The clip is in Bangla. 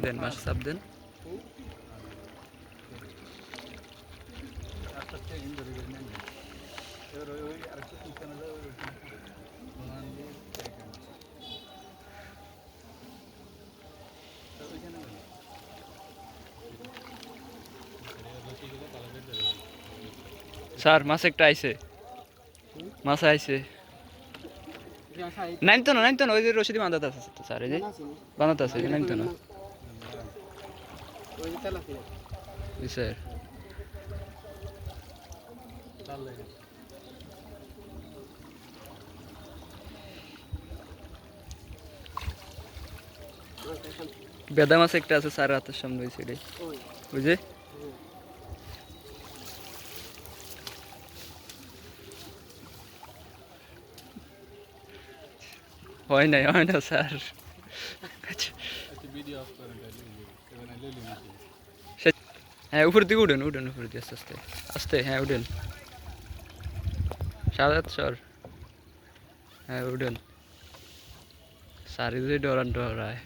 দেন মাছ চাপ দেন। স্যার মাছ একটা আইছে, মাছ আইছে। নাইনতো না, নাইনতো না, ওই যে রশিদি বাঁধাতে আছে তো স্যার, এই যে বাঁধাতে আছে, নাইনতো না। জি স্যার। বেদা মাছ একটা আছে স্যার হাতের সামনে ওই সাইডে, ওই যে। হয় নাই, হয় না স্যার। হ্যাঁ উপর দিকে উঠেন, উঠেন উপর দিয়ে আস্তে আস্তে আস্তে, হ্যাঁ উঠেন সাদাত স্যার, হ্যাঁ উঠেন স্যার, এই যে ডরান ডরায়।